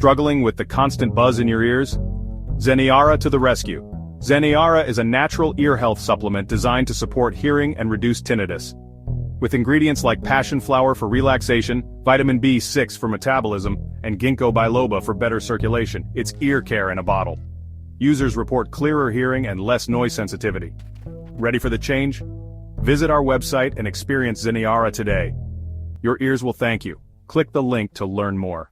Struggling with the constant buzz in your ears? Zeneara to the rescue. Zeneara is a natural ear health supplement designed to support hearing and reduce tinnitus. With ingredients like passion flower for relaxation, vitamin B6 for metabolism, and ginkgo biloba for better circulation, it's ear care in a bottle. Users report clearer hearing and less noise sensitivity. Ready for the change? Visit our website and experience Zeneara today. Your ears will thank you. Click the link to learn more.